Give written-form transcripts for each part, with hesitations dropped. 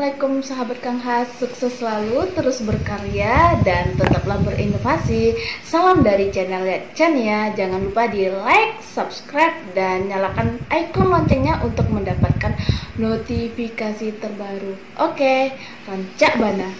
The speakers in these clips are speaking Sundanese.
Assalamualaikum sahabat Kang Has, sukses selalu, terus berkarya, dan tetaplah berinovasi. Salam dari channel Chania. Jangan lupa di like, subscribe, dan nyalakan ikon loncengnya untuk mendapatkan notifikasi terbaru. Oke, rancak bana.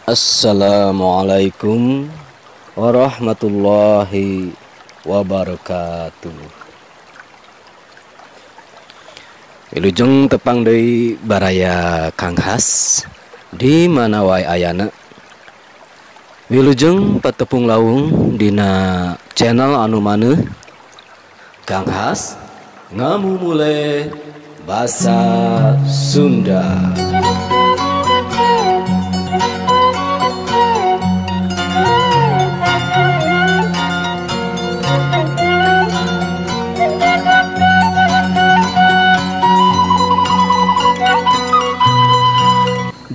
Assalamualaikum warahmatullahi wabarakatuh. Wilujeng tepang deui baraya Kang Has di mana wae ayana. Wilujeng patepung lawung dina channel anu maneuh Kang Has ngamumule basa Sunda.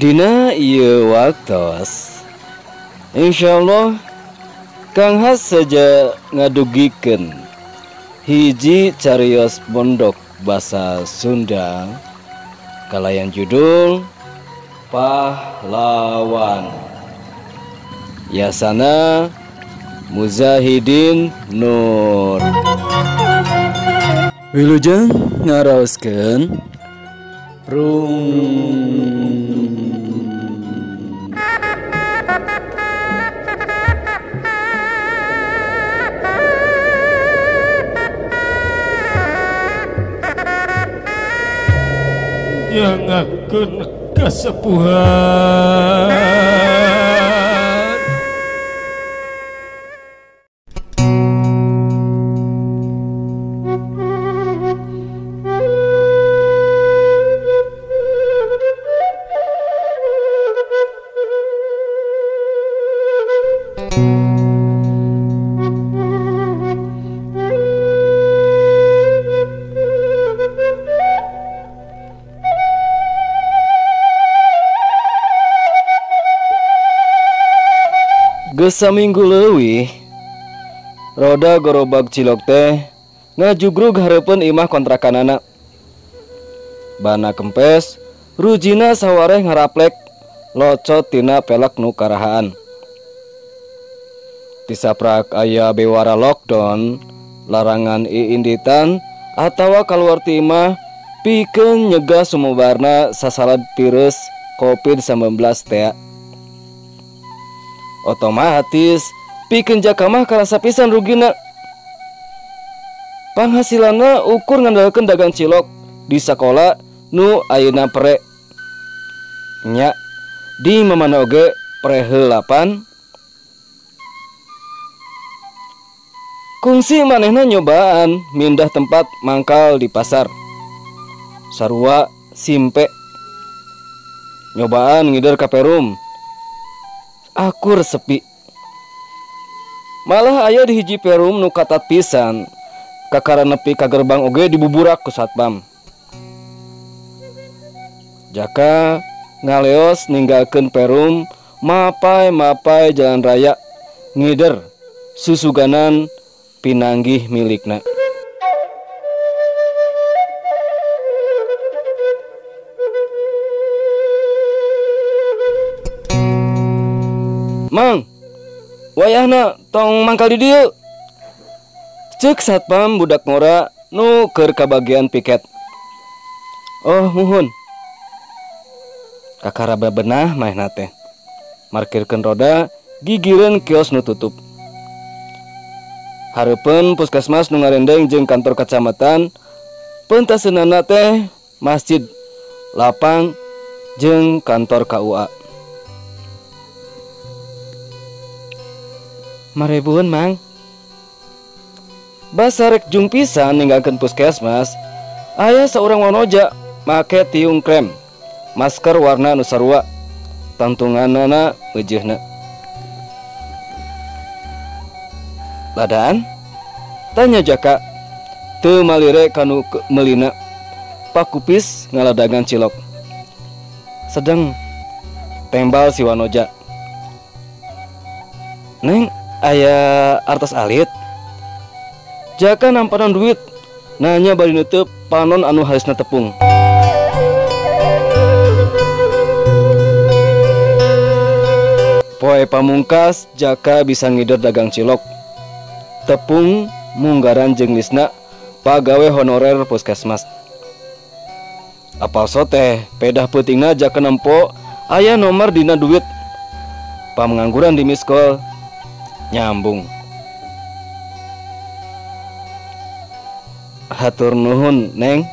Dina ieu waktos insyaallah Kang Has saja ngadugikeun hiji cariyos pondok basa Sunda kalayan judul Pahlawan, yasana Muzahidin Nur. Wilujeng ngaraoskeun rung. Yang akan kasepuhan Geus saminggu leuwih roda gorobag cilok teh ngajugrug hareupeun imah kontrakanana. Bana kempes rujina sawareh ngaraplek locot tina pelek nu karahaan. Tisaprak aya bewara lockdown, larangan iinditan atawa kaluar ti imah pikeun nyegah sumobarna sasalad virus COVID-19 teh. Otomatis pikeun jaka mah karasa pisan rugina. Panghasilanna ukur ngandalkeun dagang cilok di sakola nu ayeuna pere. Nya di mamana oge pere heulapan. Kungsi manehna nyobaan mindah tempat mangkal di pasar. Sarua simpe. Nyobaan ngider ka Perum. Akur sepi. Malah aya di hiji Perum nu katat pisan, kakara nepi ka gerbang oge dibuburak ku satpam. Jaka ngaleos ninggalkeun Perum mapai jalan raya ngider susuganan pinanggih milikna. Mang, wayahna tong mangkal di dieu. Ceuk satpam budak ngora nu keur ka bagian piket. Oh, muhun. Kakara bebenah maehna teh. Markirkeun roda gigireun kios nu tutup. Hareupeun puskesmas nu ngarendeng jeung kantor kacamatan, peuntaseunana teh masjid, lapang jeung kantor KUA. Marebuhun mang. Basa rek jung pisan ninggalkeun puskesmas, aya saurang wanoja make tiung krem, masker warna nu sarua, tantunganana eujeuhna. Ladaan? Tanya jaka, teu malire kanu melina, pakupis ngaladangan cilok. Sedang tembal si wanoja. Neng, aya artos alit. Jaka namparan duit, nanya bari neuteub panon anu halisna tepung. Poe pamungkas Jaka bisa ngider dagang cilok. Tepung munggaran jeung lisna pagawe honorer puskesmas. Apal soteh pedah peutingna Jaka nempo aya nomor dina duit pamengangguran di miskol nyambung. Hatur nuhun Neng,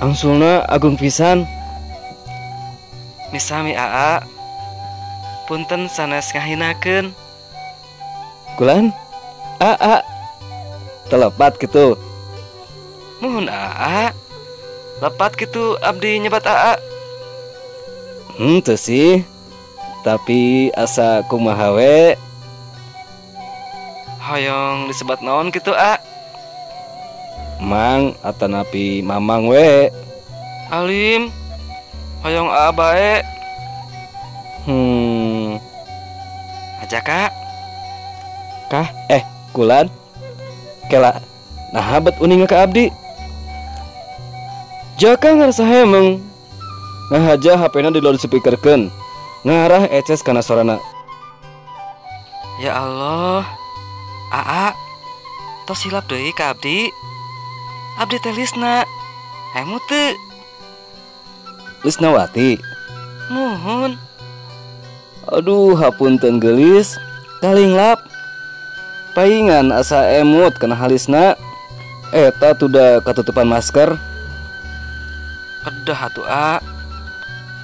angsulna agung pisan. Misami Aa, punten sanes ngahinakeun. Kulan Aa telepat gitu. Mohon Aa lepat gitu abdi nyebat Aa. Teu sih, tapi asa kumaha we. Hoyong disebat naon gitu A? Mang atanapi mamang we. Alim hoyong A bae. Aja Kak. Kah? Kulan kela nah bet uning ka abdi. Jaka ngarasa hemeng ngahaja HP-na di loudspeakerkeun ngarah eces kana sorana. Ya Allah, Aa tos hilap deui ka abdi. Abdi teh Lisna, hemu teu? Lisnawati. Nuhun. Aduh, hapunten geulis, kalinglap. Paingan asa emut kana halisna. Eta tuda katutupan masker. Kedah atuh A.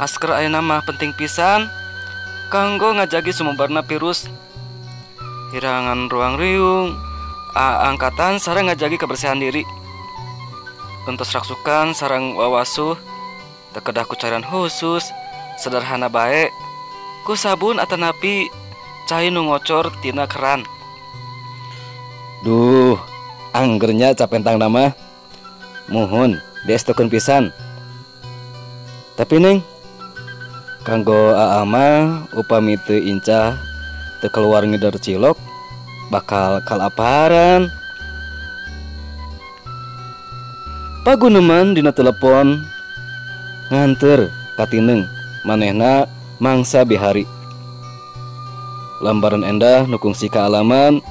Masker ayeuna mah penting pisan kanggo ngajagi sumberna virus. Hirangan ruang riung, angkatan sareng ngajagi kebersihan diri. Entos raksukan sareng wawasuh, tekedah ku cairan khusus, sederhana bae, ku sabun atanapi cai nu ngocor tina keran. Duh, anggernya capentang nama. Muhun, diestukeun pisan. Tapi Neng, kanggo Aa mah upami teu incah teu keluar ngidar cilok, bakal kalaparan. Paguneman dina telepon nganter katineng manehna mangsa bihari. Lambaran endah nu kungsi ka alaman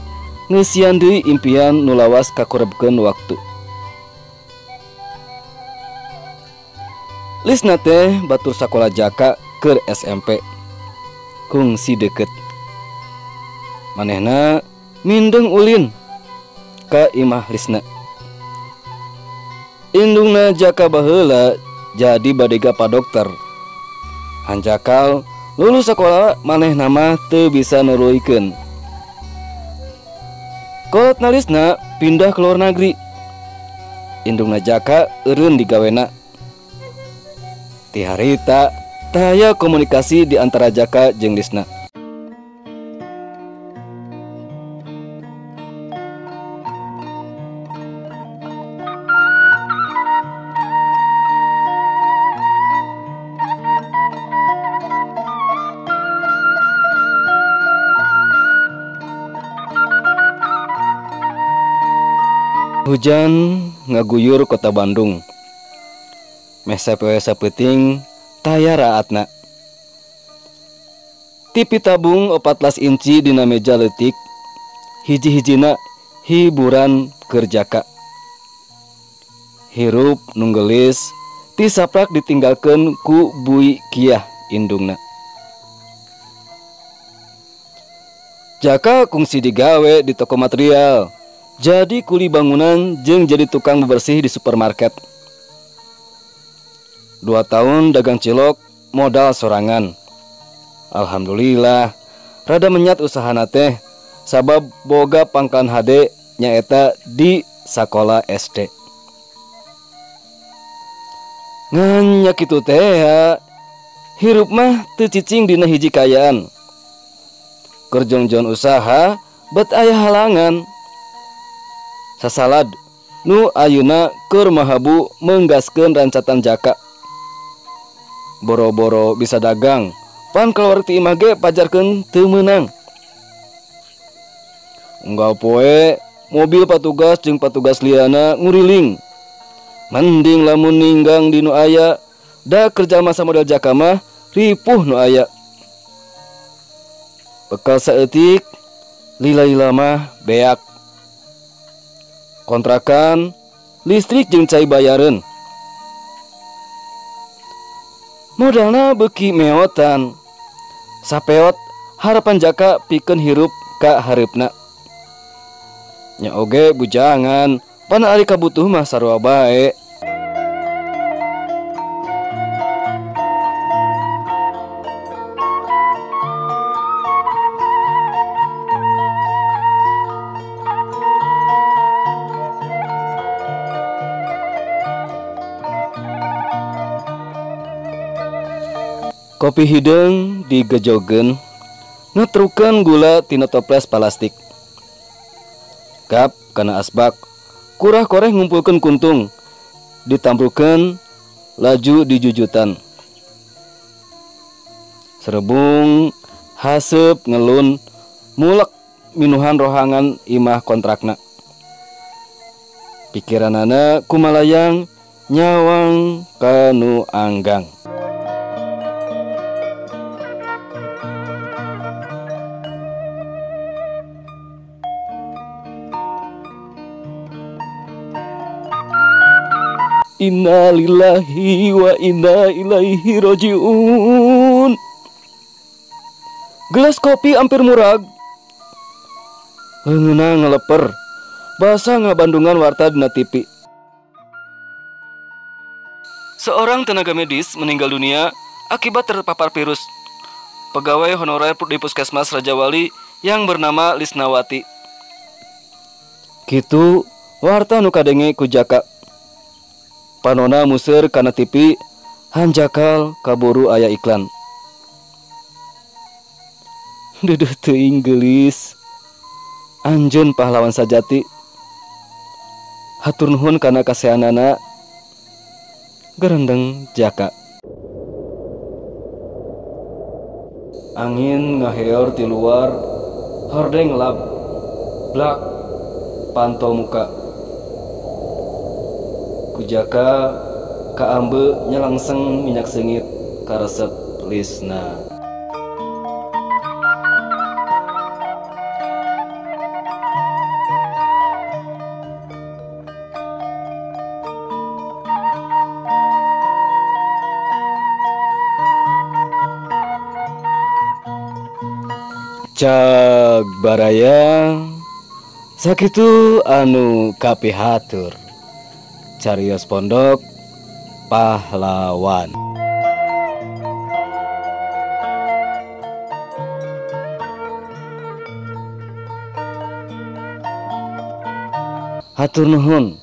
ngeusian deui impian nu lawas kakurebkeun waktu. Lisna teh batur sakola Jaka keur SMP. Kungsi deket. Manehna mindeng ulin ka imah Lisna. Indungna Jaka baheula jadi badega pa dokter. Hanjakal lulus sekolah manehna mah teu bisa nuruikeun. Kolotna Lisna pindah ke luar negeri. Indungna Jaka eureun di gawena. Ti harita taya komunikasi di antara Jaka jeung Lisna. Hujan ngaguyur kota Bandung. Meh sapoe sapeuting taya raatna. TV tabung 14 inci dina meja leutik. Hiji-hijina hiburan keur Jaka. Hirup nu geulis ti saprak ditinggalkeun ku Bui Kiah indungna. Jaka kungsi digawe di toko material. Jadi kuli bangunan jeung jadi tukang bebersih di supermarket. 2 tahun dagang cilok modal sorangan. Alhamdulillah rada menyat usahana teh sabab boga pangkalan HD nyaeta di sakola SD. Ngannya kitu teh hirup mah teu cicing dina hiji kayaan. Keur jongjon usaha bet aya halangan. Sasalad nu ayeuna keur mahabu menggaskeun rancatan Jaka. Boro-boro bisa dagang, pan keluar ti imah ge pajarkeun teu meunang. Unggal poe mobil patugas jeung patugas liana nguriling. Mending lamun ninggang di nu aya, da kerja masa model Jaka mah ripuh nu aya. bekal saeutik lila-lila mah beak. Kontrakan, listrik jeung cai bayareun. Modalna beuki meotan. Sapeot harapan jaka pikeun hirup ka hareupna. Nya oge bujangan, pan ari kabutuh mah sarua bae. Kopi hideung digejogeun, ngetrukeun gula tina toples plastik. Gap kana asbak, kurah koreh ngumpulkeun kuntung, ditamprukeun, laju dijujutan. Serebung, haseup ngelun, mulek minuhan rohangan imah kontrakna. Pikiranana kumalayang nyawang kanu anggang. Inna lillahi wa inna ilaihi rajiun. Gelas kopi ampir murag. Leungeuna ngeleper. Basa ngabandungan warta dina TV. Seorang tenaga medis meninggal dunia akibat terpapar virus. Pegawai honorer di Puskesmas Rajawali yang bernama Lisnawati. Kitu warta nu kadenge ku Jaka. Panona museur kana TV, hanjakal kaburu aya iklan. Duduh teuing geulis. Anjeun pahlawan sajati. Hatur nuhun kana kasehanana. Gerendeng Jaka. Angin ngaheor ti luar, hordeng lap. Blak pantau muka. Kujaka kaambe nyalangseng minyak sengit karesep Lisna. Cag baraya sakitu anu kapihatur. Carios Pondok Pahlawan. Hatur nuhun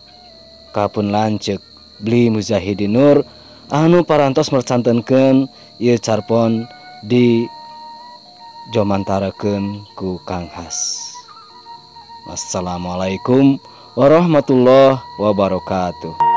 kapun lanceuk Bli Mujahidin Nur anu parantos mercantenkeun ieu carpon di jomantarekeun ku Kang Has. Wassalamualaikum warahmatullahi wabarakatuh.